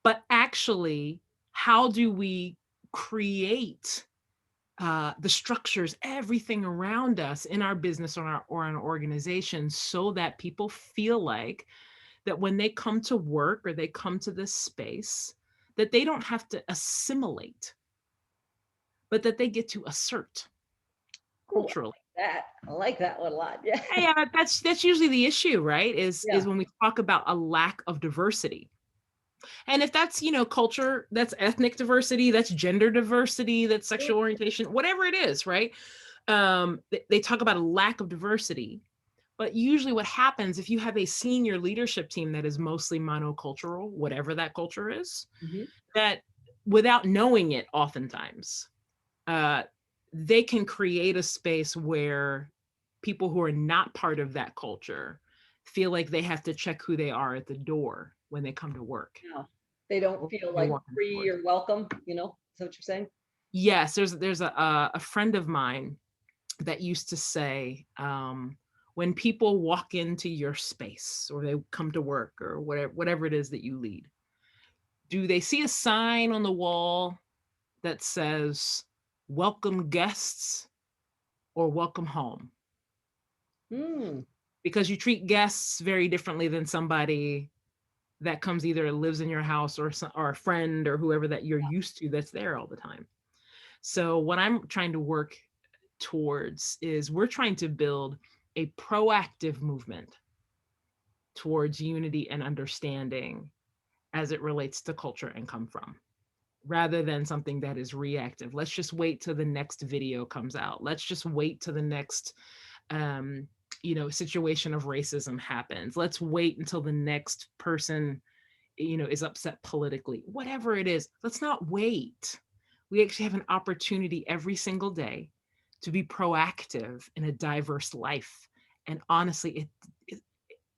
But actually, how do we create the structures, everything around us in our business or an organization so that people feel like that when they come to work or they come to this space, that they don't have to assimilate, but that they get to assert Ooh, culturally. I like that one a lot. Yeah. Yeah, that's usually the issue, right? Is Yeah. when we talk about a lack of diversity. And if that's, culture, that's ethnic diversity, that's gender diversity, that's sexual orientation, whatever it is, right? They talk about a lack of diversity. But usually what happens if you have a senior leadership team that is mostly monocultural, whatever that culture is, Mhm. that without knowing it oftentimes, uh, they can create a space where people who are not part of that culture feel like they have to check who they are at the door when they come to work. Yeah. They don't Or feel they like walk in the free doors. or welcome, is that what you're saying? Yes, there's a friend of mine that used to say, when people walk into your space or they come to work or whatever it is that you lead, do they see a sign on the wall that says welcome guests or welcome home? Mm, Because you treat guests very differently than somebody that comes either lives in your house or a friend or whoever that you're used to that's there all the time. So what I'm trying to work towards is we're trying to build a proactive movement towards unity and understanding as it relates to culture and come from, rather than something that is reactive. Let's just wait till the next video comes out. Let's just wait till the next um, situation of racism happens. Let's wait until the next person, is upset politically. Whatever it is, let's not wait. We actually have an opportunity every single day to be proactive in a diverse life. And honestly, it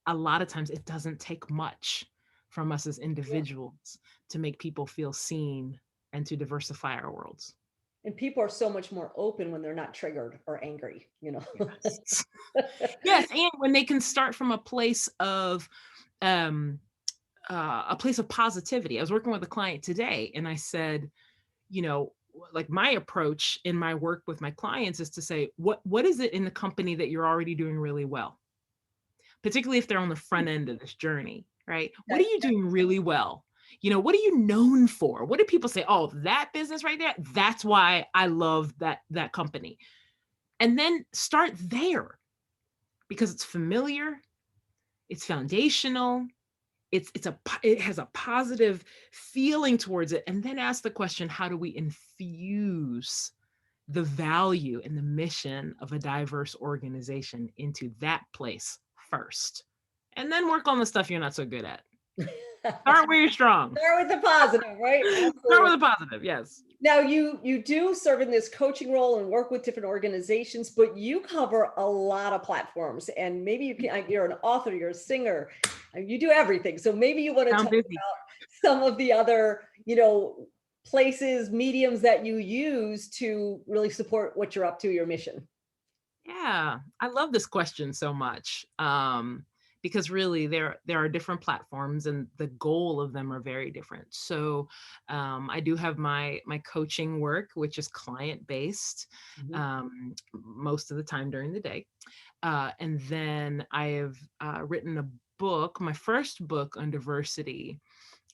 a lot of times it doesn't take much from us as yeah. individuals to make people feel seen and to diversify our worlds. And people are so much more open when they're not triggered or angry. Yes. Yes, and when they can start from um a place of positivity. I was working with a client today and I said, you know, like my approach in my work with my clients is to say, what is it in the company that you're already doing really well? Particularly if they're on the front end of this journey, right? What Okay. are you doing really well? What are you known for? What do people say? Oh, that business right there, that's why I love that company. And then start there because it's familiar, it's foundational, it has a positive feeling towards it, and then ask the question, how do we infuse the value and the mission of a diverse organization into that place first, and then work on the stuff you're not so good at. Start where you're strong. Start with the positive, right? Start Absolutely. with a positive. Yes. Now you do serve in this coaching role and work with different organizations, but you cover a lot of platforms. And maybe you're an author, you're a singer, you do everything. So maybe you want to Sound talk busy. about some of the other, places, mediums that you use to really support what you're up to, your mission. Yeah, I love this question so much, because really there are different platforms and the goal of them are very different. So I do have my coaching work, which is client based, Mhm. most of the time during the day, and then I have written a book. My first book on diversity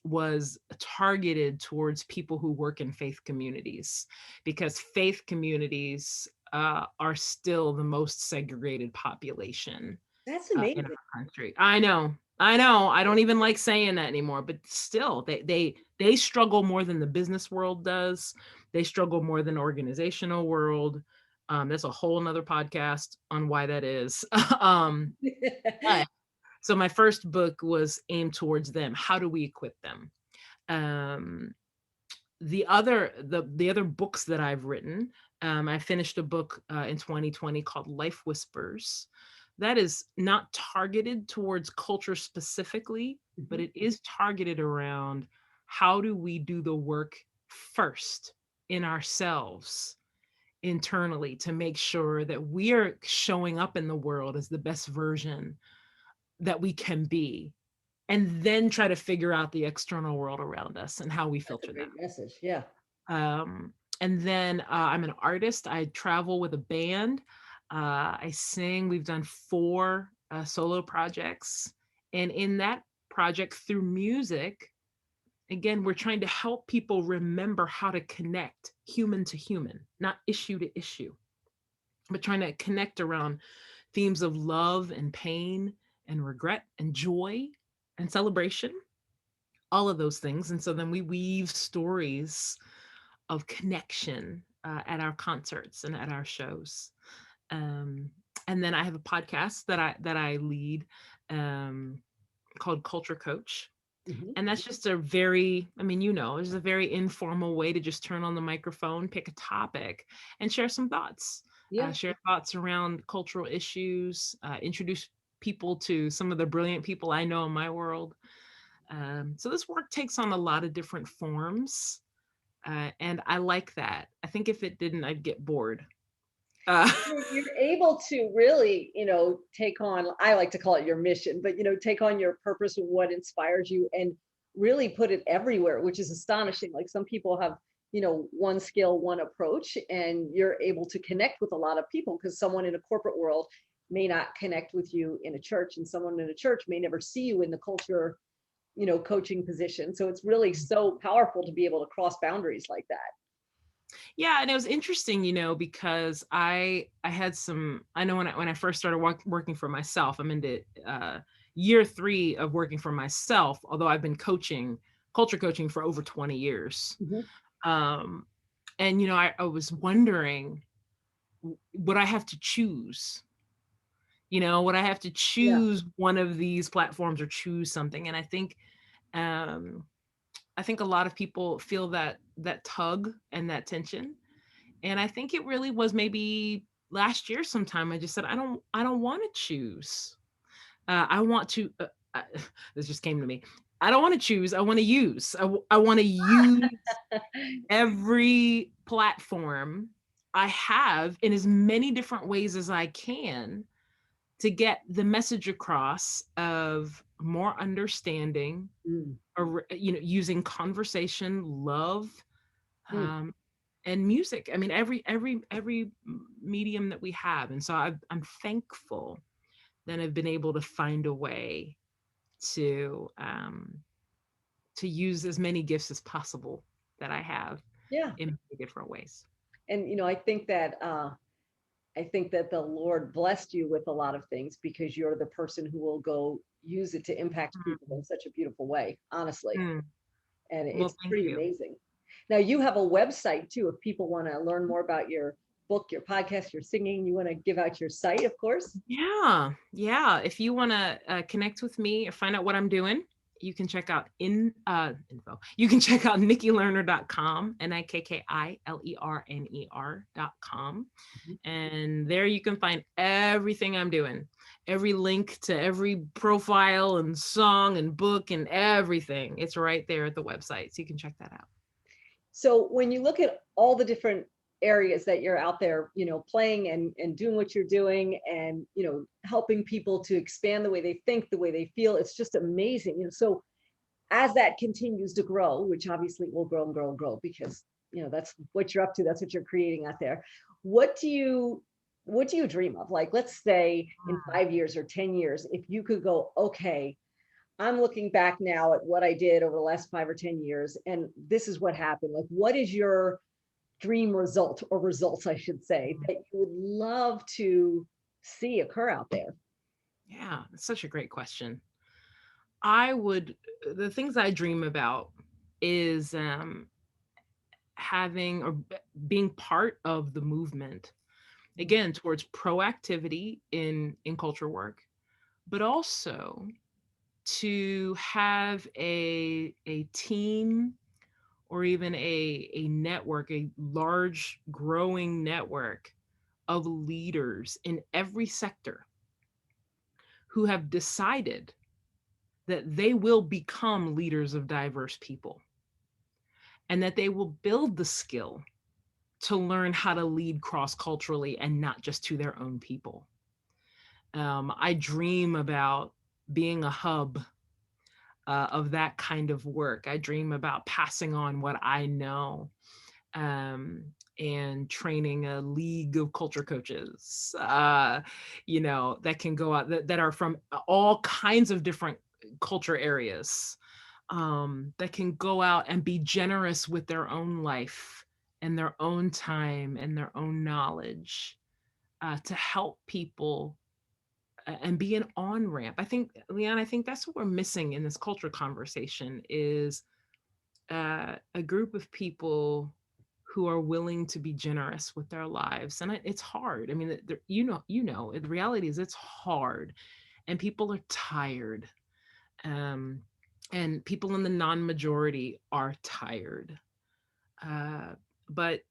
was targeted towards people who work in faith communities because faith communities are still the most segregated population That's in amazing. our country. I know. I don't even like saying that anymore, but still, they struggle more than the business world does. They struggle more than organizational world. That's a whole nother podcast on why that is. But so my first book was aimed towards them. How do we equip them? Um, the other books that I've written, I finished a book in 2020 called Life Whispers. That is not targeted towards culture specifically, but Mhm. it is targeted around how do we do the work first in ourselves internally to make sure that we are showing up in the world as the best version that we can be and then try to figure out the external world around us and how we That's a filter that. great message. Yeah. And then I'm an artist. I travel with a band. I sing. We've done 4 solo projects. And in that project, through music, again, we're trying to help people remember how to connect human to human, not issue to issue, but trying to connect around themes of love and pain and regret and joy and celebration, all of those things. And so then we weave stories of connection at our concerts and at our shows. Um, and then I have a podcast that I lead, um, called Culture Coach, Mhm. and that's just a very, I mean, it's a very informal way to just turn on the microphone, pick a topic, and share some thoughts. Yeah. Share thoughts around cultural issues, introduce people to some of the brilliant people I know in my world. So this work takes on a lot of different forms, and I like that. I think if it didn't, I'd get bored. Uh, You're able to really, take on, I like to call it your mission, but, take on your purpose and what inspires you and really put it everywhere, which is astonishing. Like some people have, one skill, one approach, and you're able to connect with a lot of people because someone in a corporate world may not connect with you in a church, and someone in a church may never see you in the culture, coaching position. So it's really so powerful to be able to cross boundaries like that. Yeah, and it was interesting, because I had some. I know when I first started working for myself, I'm into year 3 of working for myself. Although I've been coaching culture coaching for over 20 years, Mhm. um, and I was wondering, would I have to choose? Would I have to Yeah. choose one of these platforms or choose something? And um, I think a lot of people feel that tug and that tension. And I think it really was maybe last year sometime. I just said, I don't want to choose. I want to. This just came to me. I don't want to choose. I want to use. I want to use every platform I have in as many different ways as I can to get the message across of more understanding, Mm, or using conversation, love, mm. um, and music. I mean, every medium that we have. And so I'm thankful that I've been able to find a way to to use as many gifts as possible that I have Yeah. in many different ways. And I think that the Lord blessed you with a lot of things because you're the person who will go use it to impact people Mm, in such a beautiful way, honestly. mm. And Well, it's thank pretty you. amazing. Now you have a website too. If people want to learn more about your book, your podcast, your singing, you want to give out your site, of course. Yeah, yeah. If you want to connect with me or find out what I'm doing, you can check out info. You can check out nikkilerner.com, NIKKILERNER.com. Mhm. And there you can find everything I'm doing, every link to every profile and song and book and everything. It's right there at the website. So you can check that out. So when you look at all the different areas that you're out there, playing and doing what you're doing and, helping people to expand the way they think, the way they feel, it's just amazing. So as that continues to grow, which obviously will grow and grow and grow because, that's what you're up to, that's what you're creating out there. What do you what do you dream of? Like, let's say in 5 years or 10 years, if you could go, okay, I'm looking back now at what I did over the last 5 or 10 years, and this is what happened. Like, what is your dream result or results, I should say, that you would love to see occur out there? Yeah, it's such a great question. I would, the things I dream about is having or being part of the movement, again, towards proactivity in culture work, but also to have a team or even a network, a large growing network of leaders in every sector who have decided that they will become leaders of diverse people and that they will build the skill to learn how to lead cross culturally and not just to their own people. I dream about being a hub of that kind of work. I dream about passing on what I know, and training a league of culture coaches, that can go out, that are from all kinds of different culture areas, that can go out and be generous with their own life and their own time and their own knowledge, to help people, and be an on ramp. I think, Leanne, I think that's what we're missing in this culture conversation is, a group of people who are willing to be generous with their lives. And it's hard. I mean, the reality is it's hard, and people are tired. Um, and people in the non-majority are tired. Uh, but,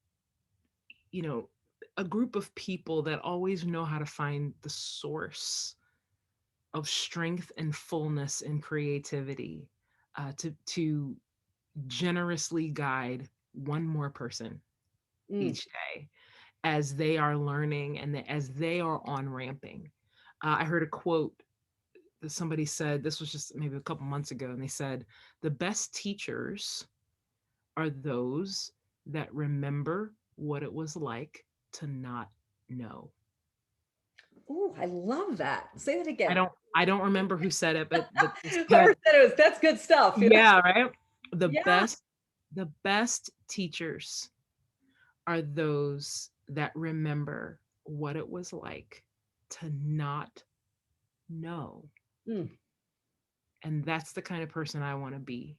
you know, a group of people that always know how to find the source of strength and fullness and creativity, to generously guide one more person Mm. each day as they are learning and as they are on ramping. I heard a quote that somebody said, this was just maybe a couple months ago, and they said, the best teachers are those that remember what it was like to not know. Oh, I love that. Say that I again. don't I don't remember who said it, but they Whoever said, said it was, that's good stuff, you know? yeah, right? The Yeah. best teachers are those that remember what it was like to not know. Mm. And that's the kind of person I want to be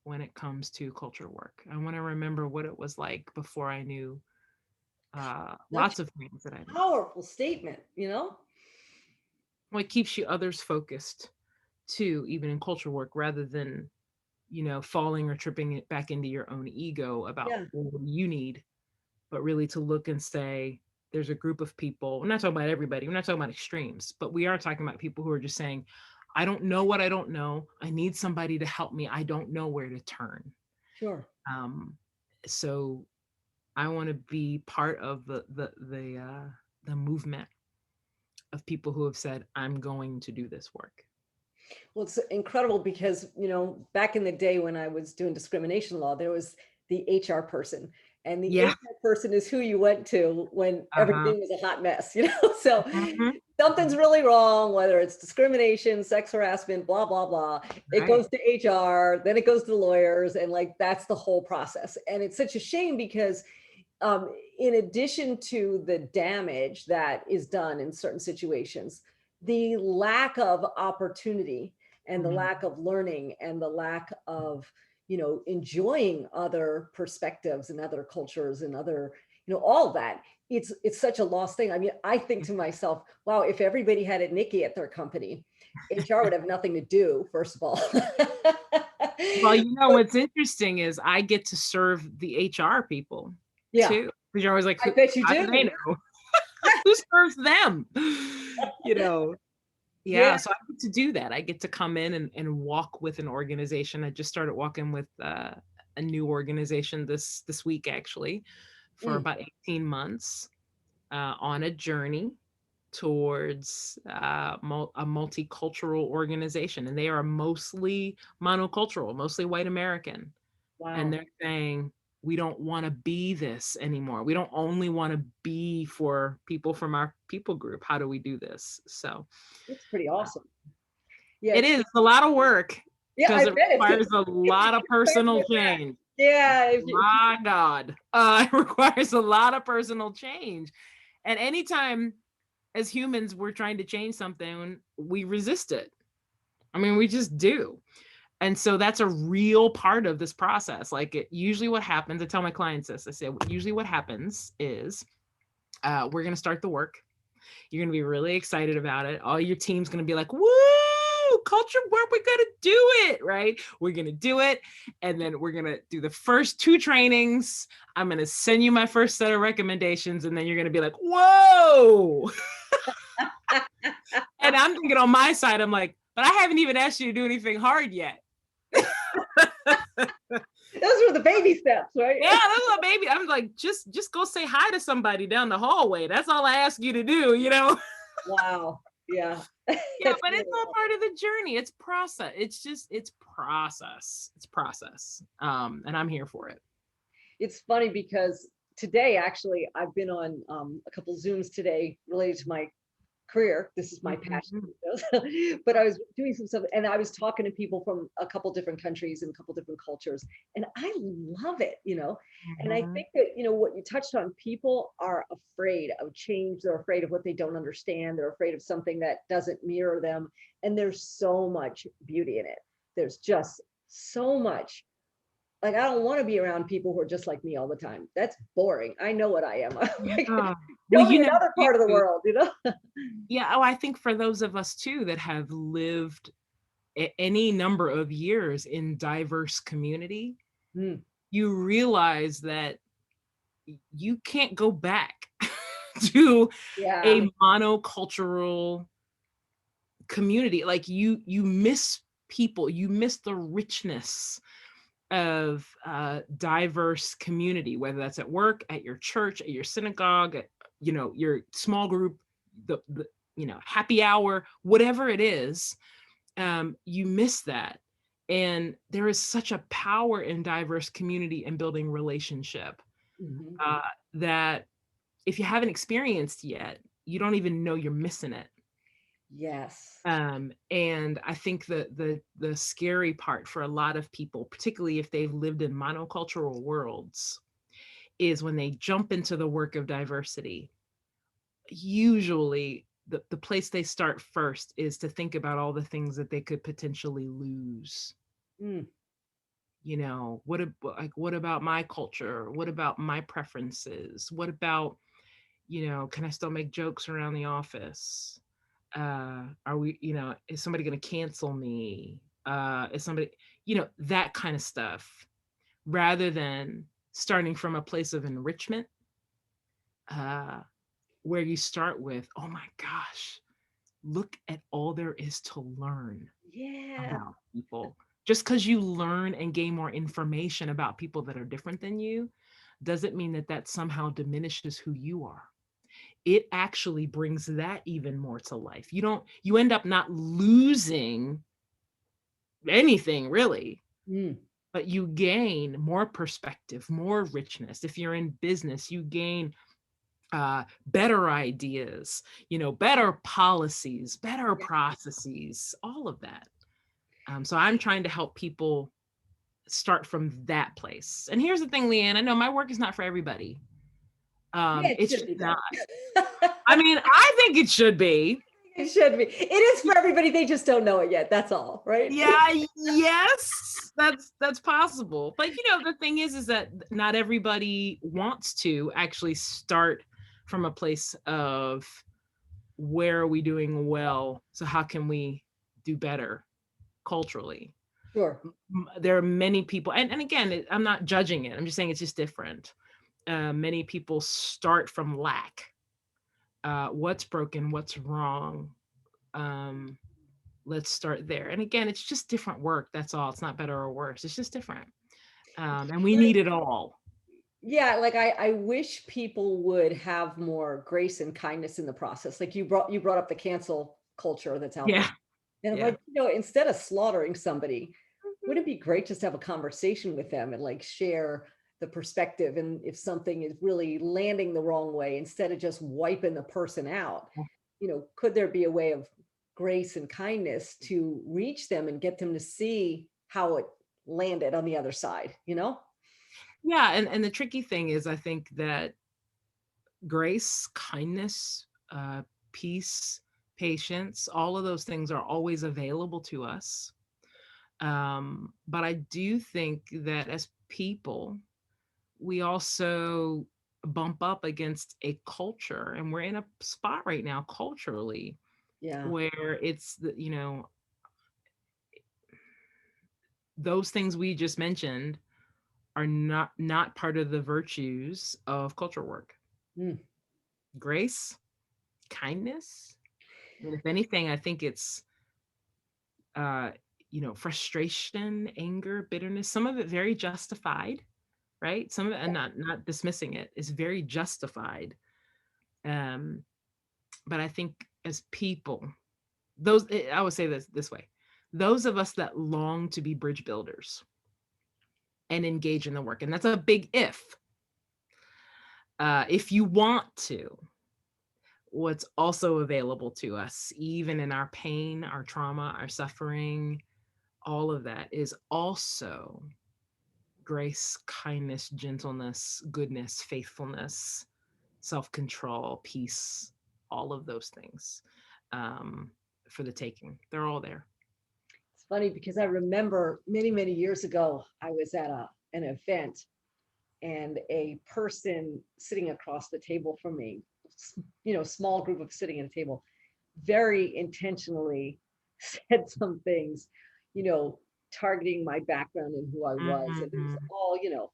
when it comes to culture work. I want to remember what it was like before I knew, Such lots of things that I a know. powerful statement, you know? Well, it keeps you others focused too, even in culture work, rather than, falling or tripping it back into your own ego about Yeah, what you need, but really to look and say, there's a group of people. We're not talking about everybody. We're not talking about extremes, but we are talking about people who are just saying, I don't know what I don't know. I need somebody to help me. I don't know where to turn. sure. Um, so I want to be part of the movement of people who have said, I'm going to do this work. Well, it's incredible because, back in the day when I was doing discrimination law, there was the HR person. And the Yeah. HR person is who you went to when Uh-huh. everything was a hot mess, you know? So Mhm. something's really wrong, whether it's discrimination, sex harassment, blah, blah, blah. It Right. goes to HR, then it goes to lawyers, and like that's the whole process. And it's such a shame because um, in addition to the damage that is done in certain situations, the lack of opportunity and the Mhm. lack of learning and the lack of enjoying other perspectives and other cultures and other all of that, it's such a lost thing. I mean, I think to myself, wow, if everybody had a Nikki at their company, HR would have nothing to do, first of all. Well, what's interesting is I get to serve the HR people Yeah, too. Because you're always like, I bet you how do they do. know? Who serves them? You know, Yeah. yeah. So I get to do that. I get to come in and walk with an organization. I just started walking with, a new organization this week, actually, for Mm. about 18 months, on a journey towards, a multicultural organization. And they are mostly monocultural, mostly white American. And Wow. they're saying, we don't want to be this anymore. We don't only want to be for people from our people group. How do we do this? So It's pretty awesome. Yeah, it is a lot of work yeah, I because it bet requires a it's lot of compared personal with that. change. Yeah, My God, it requires a lot of personal change. And anytime as humans we're trying to change something, we resist it. I mean, we just do. And so that's a real part of this process. Like, usually what happens, I tell my clients this, I say, usually what happens is, we're going to start the work. You're going to be really excited about it. All your team's going to be like, woo, culture work, we're going to do it, right? We're going to do it. And then we're going to do the first 2 trainings. I'm going to send you my first set of recommendations. And then you're going to be like, whoa. And I'm thinking on my side, I'm like, but I haven't even asked you to do anything hard yet. those were the baby steps, right? Yeah, that's what baby. I'm like, just go say hi to somebody down the hallway. That's all I ask you to do, you know? Wow. Yeah. Yeah, That's but it's really all awesome. part of the journey. It's process. It's process. It's process. And I'm here for it. It's funny because today, actually, I've been on a couple Zooms today related to my career. This is my passion. Mhm. But I was doing some stuff and I was talking to people from a couple different countries and a couple different cultures. And I love it. And I Mhm. think that, what you touched on, people are afraid of change. They're afraid of what they don't understand. They're afraid of something that doesn't mirror them. And there's so much beauty in it. There's just so much. Like, I don't want to be around people who are just like me all the time. That's boring. I know what I am. Like, Yeah. Well, show me another part of the world? yeah, oh, I think for those of us too that have lived any number of years in diverse community, Mm, you realize that you can't go back to yeah. a monocultural community. Like you miss people, you miss the richness of diverse community, whether that's at work, at your church, at your synagogue, at, your small group, the happy hour, whatever it is. You miss that. And there is such a power in diverse community and building relationship, Mhm. uh, that if you haven't experienced yet, you don't even know you're missing it. Yes. And I think the scary part for a lot of people, particularly if they've lived in monocultural worlds, is when they jump into the work of diversity. Usually, the place they start first is to think about all the things that they could potentially lose. Mm, What about my culture? What about my preferences? What about, can I still make jokes around the office? Are we, is somebody going to cancel me? Is somebody, that kind of stuff, rather than starting from a place of enrichment, uh, where you start with, oh my gosh, look at all there is to learn yeah. about people. Just because you learn and gain more information about people that are different than you doesn't mean that that somehow diminishes who you are. It actually brings that even more to life. You end up not losing anything really, Mm, but you gain more perspective, more richness. If you're in business, you gain better ideas, better policies, better yeah. processes, all of that. So I'm trying to help people start from that place. And here's the thing, Leanne, I know my work is not for everybody. Yeah, it It's should just be not. though. I mean, I think it should be. It should be. It is for everybody. They just don't know it yet. That's all, right? Yeah, yes, that's possible. But the thing is that not everybody wants to actually start from a place of where are we doing well? So how can we do better culturally? Sure. There are many people, and again, I'm not judging it. I'm just saying it's just different. Many people start from lack. What's broken? What's wrong? Um, let's start there. And again, it's just different work. That's all. It's not better or worse. It's just different. And we need it all. Yeah, like I wish people would have more grace and kindness in the process. Like you brought up the cancel culture that's out there. Yeah. And I'm Yeah. like, instead of slaughtering somebody, wouldn't it be great just to have a conversation with them and like share the perspective, and if something is really landing the wrong way, instead of just wiping the person out, could there be a way of grace and kindness to reach them and get them to see how it landed on the other side? Yeah. And the tricky thing is, I think that grace, kindness, peace, patience, all of those things are always available to us. But I do think that as people, we also bump up against a culture, and we're in a spot right now culturally Yeah. where it's those things we just mentioned are not part of the virtues of culture work. Mm. Grace, kindness, and if anything, I think it's uh frustration, anger, bitterness, some of it very justified, right? Some of it, and not dismissing it, is very justified. um but I think as people, I would say this way. Those of us that long to be bridge builders and engage in the work, and that's a big if. If you want to, what's also available to us, even in our pain, our trauma, our suffering, all of that is also grace, kindness, gentleness, goodness, faithfulness, self control, peace, all of those things um, for the taking. They're all there. It's funny because I remember many, many years ago, I was at an event and a person sitting across the table from me, small group of sitting at a table, very intentionally said some things, you know, targeting my background and who I was. And it was Mhm. all,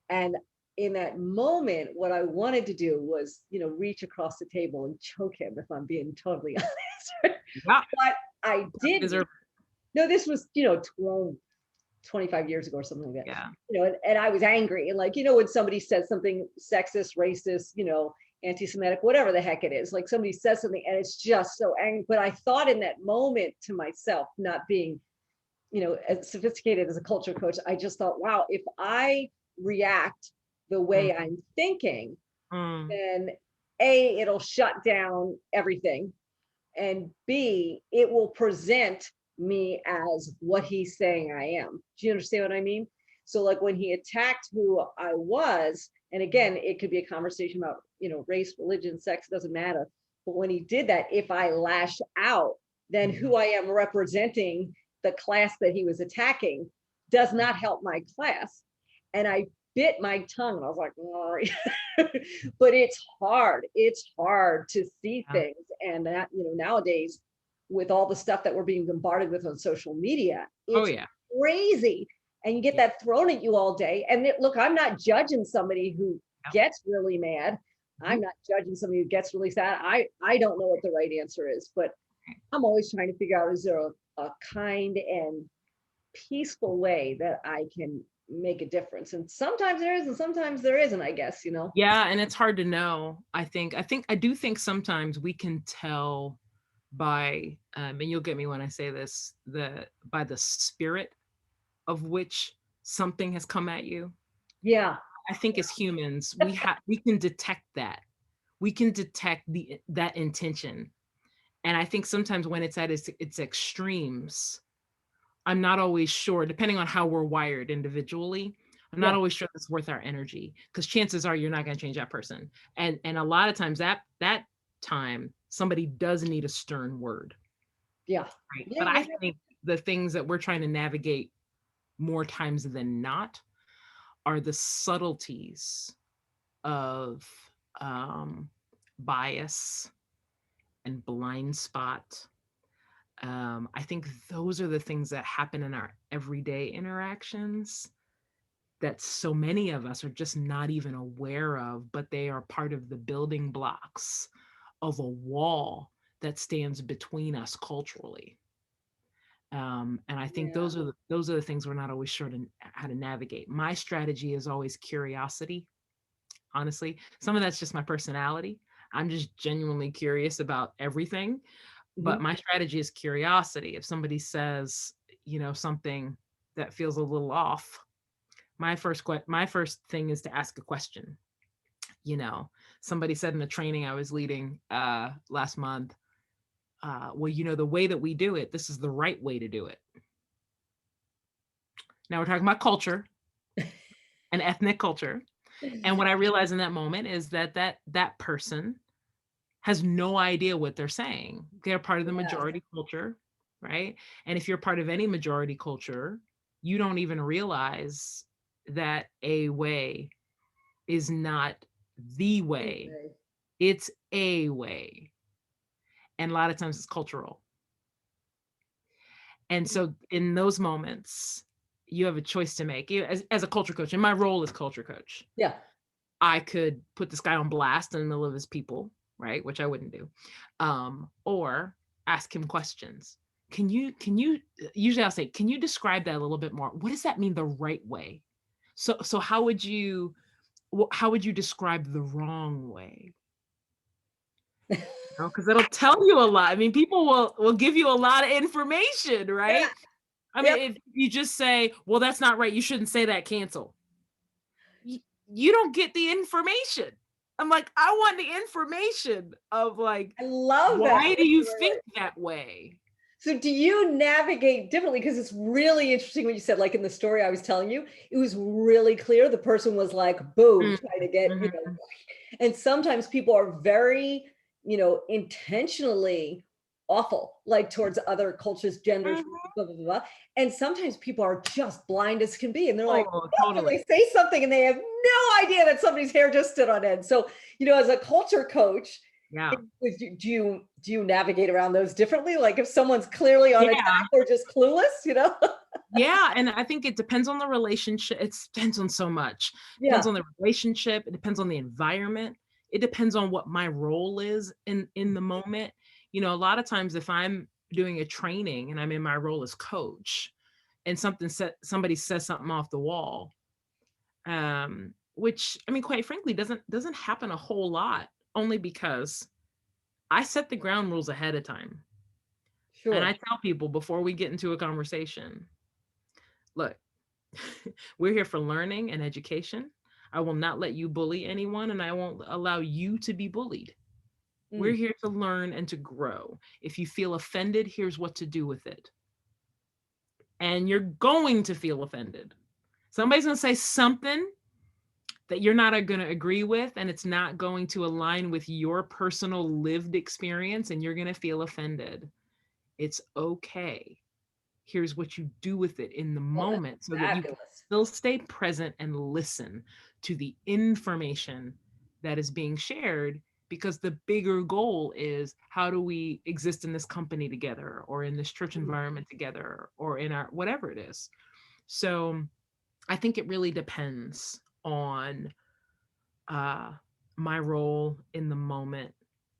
and in that moment, what I wanted to do was, reach across the table and choke him, if I'm being totally honest. Yeah, But I didn't. deserve. No, this was, 25 years ago or something like that. Yeah. And I was angry. And like, when somebody says something sexist, racist, anti-Semitic, whatever the heck it is, like somebody says something and it's just so angry. But I thought in that moment to myself, not being, as sophisticated as a culture coach, I just thought, wow, if I react the Mm, way I'm thinking, mm, then A, it'll shut down everything. And B, it will present me as what he's saying I am. Do you understand what I mean? So like when he attacked who I was, and again, it could be a conversation about, race, religion, sex, doesn't matter. But when he did that, if I lash out, then mhm. who I am representing the class that he was attacking does not help my class. And I bit my tongue. I was like, oh. But it's hard. It's hard to see Yeah. things. And that, nowadays, with all the stuff that we're being bombarded with on social media, Oh it's yeah. crazy. And you get Yeah. that thrown at you all day. And look, I'm not judging somebody who Yeah. gets really mad. I'm Mhm. not judging somebody who gets really sad. I don't know what the right answer is, but I'm always trying to figure out, is there a kind and peaceful way that I can make a difference? And sometimes there is, and sometimes there isn't, I guess. Yeah, and it's hard to know. I do think sometimes we can tell by and you'll get me when I say this, the by the spirit of which something has come at you. Yeah. I think as humans, we can detect that. We can detect that intention. And I think sometimes when it's at its extremes, I'm not always sure, depending on how we're wired individually, I'm not Yeah. always sure it's worth our energy because chances are you're not going to change that person. And a lot of times that time somebody does need a stern word, Yeah. right? Yeah. But Yeah. I think the things that we're trying to navigate more times than not are the subtleties of um, bias and blind spot. I think those are the things that happen in our everyday interactions that so many of us are just not even aware of, but they are part of the building blocks of a wall that stands between us culturally. And I think Yeah. those are the things we're not always sure how to navigate. My strategy is always curiosity. Honestly, some of that's just my personality. I'm just genuinely curious about everything. But Mhm. my strategy is curiosity. If somebody says, something that feels a little off, my first thing is to ask a question. You know, somebody said in the training I was leading last month, well, the way that we do it, this is the right way to do it. Now we're talking about culture and ethnic culture. And what I realized in that moment is that person has no idea what they're saying. They're part of the Yes. majority culture, right? And if you're part of any majority culture, you don't even realize that a way is not the way. Okay. It's a way. And a lot of times it's cultural. And so in those moments, you have a choice to make. As a culture coach, and my role is culture coach, Yeah. I could put this guy on blast in the middle of his people, right? Which I wouldn't do. Or ask him questions. Can you usually I'll say, can you describe that a little bit more? What does that mean, the right way? So how would you describe the wrong way? Because it'll tell you a lot. I mean, people will give you a lot of information, Yeah. right? I Yep. mean, if you just say, well, that's not right, you shouldn't say that, cancel. You don't get the information. I'm like, I want the information of like, I love that. why do Right, you right, right. think that way? So do you navigate differently? Because it's really interesting what you said, like in the story I was telling you, it was really clear. The person was like, boom, Mm, trying to get, mhm, and sometimes people are very, intentionally awful, like towards other cultures, genders, mhm. blah, blah, blah, blah. And sometimes people are just blind as can be. And they're like, Oh, and totally. they say something and they have no idea that somebody's hair just stood on end. So, as a culture coach, Yeah. do you navigate around those differently? Like if someone's clearly on attack Yeah. or just clueless? Yeah. And I think it depends on the relationship. It depends on so much. Depends Yeah. on the relationship. It depends on the environment. It depends on what my role is in the moment. A lot of times if I'm doing a training and I'm in my role as coach and somebody says something off the wall, which I mean, quite frankly, doesn't happen a whole lot, only because I set the ground rules ahead of time. And I Sure. tell people before we get into a conversation, look, we're here for learning and education. I will not let you bully anyone, and I won't allow you to be bullied. We're Mm, here to learn and to grow. If you feel offended, here's what to do with it. And you're going to feel offended. Somebody's going to say something that you're not going to agree with, and it's not going to align with your personal lived experience, and you're going to feel offended. It's okay. Here's what you do with it in the well, that's moment so that you can fabulous. still stay present and listen to the information that is being shared, because the bigger goal is, how do we exist in this company together, or in this church Mm, environment together, or in our whatever it is. So I think it really depends on uh, my role in the moment.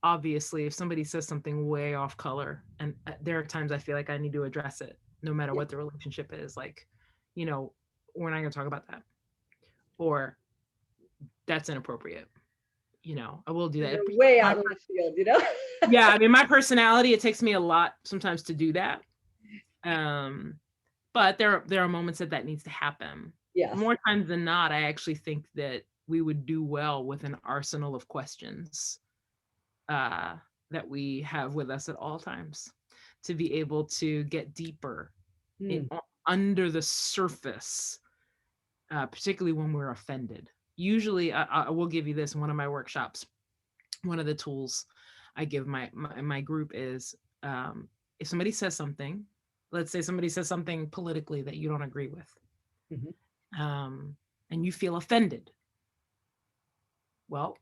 Obviously, if somebody says something way off color, and there are times I feel like I need to address it, no matter yeah. what the relationship is, like, you know, we're not going to talk about that, or that's inappropriate. I will do that. You're way My, out in left field. yeah, I mean, my personality, it takes me a lot sometimes to do that. Um, but there are moments that needs to happen. Yes. More times than not, I actually think that we would do well with an arsenal of questions uh, that we have with us at all times, to be able to get deeper in, Mm, under the surface, particularly when we're offended. Usually, I will give you this in one of my workshops. One of the tools I give my group is, if somebody says something, let's say somebody says something politically that you don't agree with, mhm. um, and you feel offended. Well,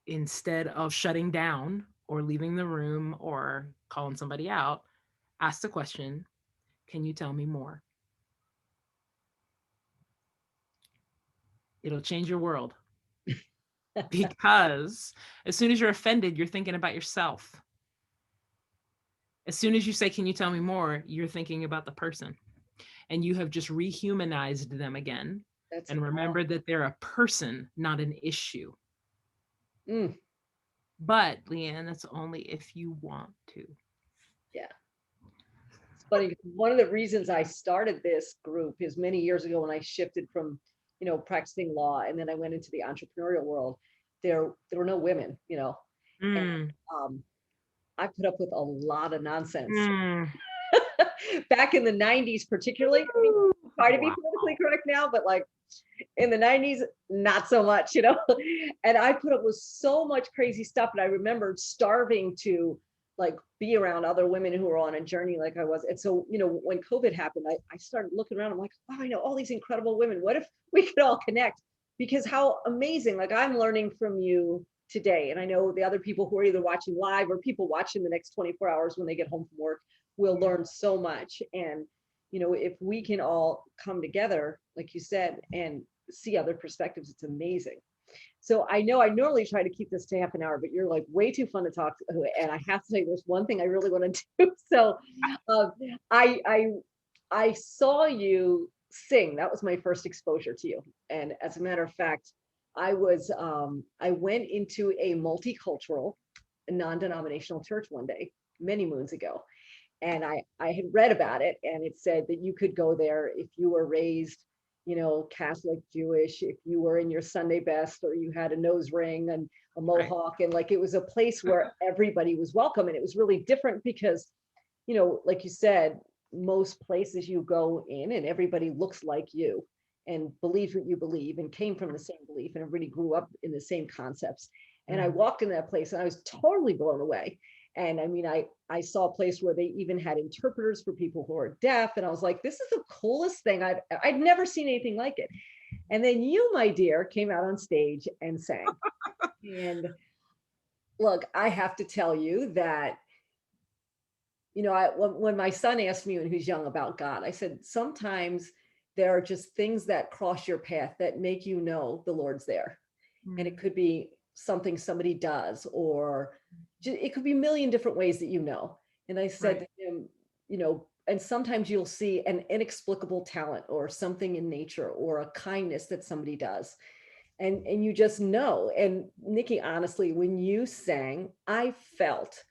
instead of shutting down or leaving the room or calling somebody out, ask the question, can you tell me more? It'll change your world, because as soon as you're offended, you're thinking about yourself. As soon as you say, can you tell me more? You're thinking about the person, and you have just rehumanized them again. That's And remember that they're a person, not an issue. mm, But Leanne, that's only if you want to. yeah. It's funny. One of the reasons I started this group is many years ago when I shifted from, practicing law, and then I went into the entrepreneurial world. There were no women. And Mm, um, I put up with a lot of nonsense mm. back in the 90s, particularly. I mean, try to be Wow. politically correct now, but like in the 90s, not so much. And I put up with so much crazy stuff. And I remember starving to like be around other women who were on a journey like I was. And so, when COVID happened, I started looking around. I'm like, wow, I know all these incredible women. What if we could all connect? Because how amazing, like I'm learning from you today. And I know the other people who are either watching live or people watching the next 24 hours when they get home from work will learn so much. And if we can all come together, like you said, and see other perspectives, it's amazing. So I know I normally try to keep this to half an hour, but you're like way too fun to talk to. And I have to say, there's one thing I really want to do. So uh, I, I I saw you sing. That was my first exposure to you. And as a matter of fact, I went into a multicultural a non-denominational church one day, many moons ago. And I had read about it, and it said that you could go there if you were raised, Catholic, Jewish, if you were in your Sunday best, or you had a nose ring and a Right. mohawk. And like, it was a place where everybody was welcome. And it was really different because, like you said, most places you go in and everybody looks like you and believes what you believe and came from the same belief, and everybody grew up in the same concepts. And I Mhm. walked in that place and I was totally blown away. And I mean, I saw a place where they even had interpreters for people who are deaf. And I was like, this is the coolest thing. I'd never seen anything like it. And then you, my dear, came out on stage and sang. And look, I have to tell you that, when my son asked me when he was young about God, I said, sometimes there are just things that cross your path that make you know the Lord's there. And it Mm. could be something somebody does, or it could be a million different ways that And I said Right. to him, and sometimes you'll see an inexplicable talent or something in nature or a kindness that somebody does. And you just know. And Nikki, honestly, when you sang, I felt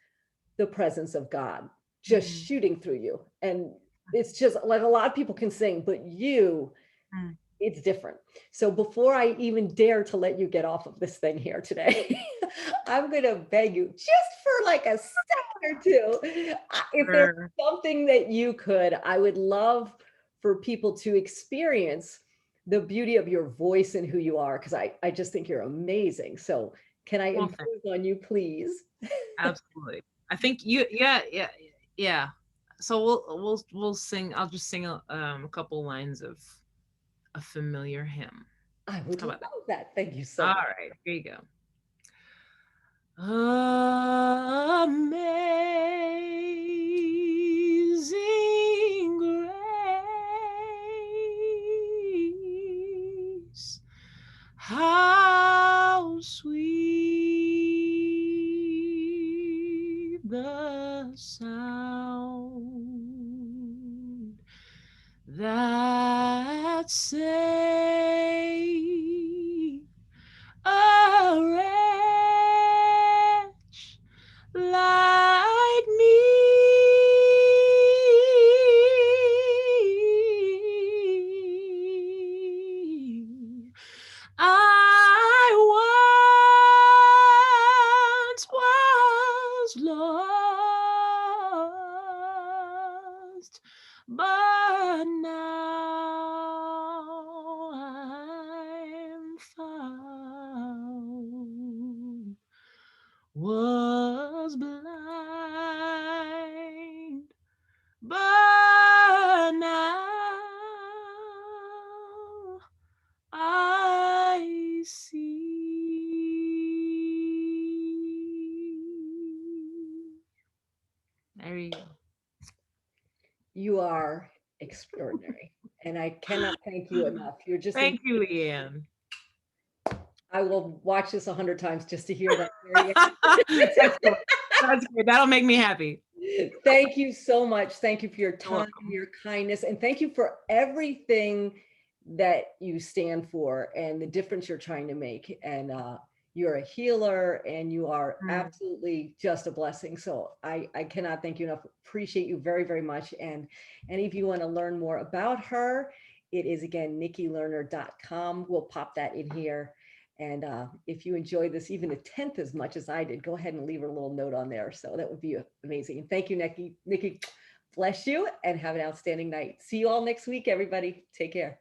the presence of God just Mm. shooting through you. And it's just like, a lot of people can sing, but Mm. it's different. So before I even dare to let you get off of this thing here today, I'm going to beg you just for like a second or two. If there's Sure. something that you could, I would love for people to experience the beauty of your voice and who you are, because I just think you're amazing. So can I Well, thanks. impose on you, please? Absolutely. I think you, yeah, yeah, yeah. So we'll sing. I'll just sing a couple lines of a familiar hymn. I would How love about that? that. Thank you so All much. right, here you go. Amazing grace, how sweet the sound that saved a wretch like me. I once was lost, but now I'm found. Was blind, but now I see. There you go. You are extraordinary. And I cannot thank you enough. You're just an Thank you, Leanne. I will watch this 100 times just to hear that very That's cool. That's good. That'll make me happy. end. Thank you so much. Thank you for your You're time, welcome. your kindness, and thank you for everything that you stand for and the difference you're trying to make. And you're a healer, and you are Mm. absolutely just a blessing. So I cannot thank you enough. Appreciate you very, very much. And any of you want to learn more about her, it is again nikkilerner.com. We'll pop that in here. And if you enjoyed this even a tenth as much as I did, go ahead and leave a little note on there. So that would be amazing. And thank you, Nikki. Nikki, bless you and have an outstanding night. See you all next week, everybody. Take care.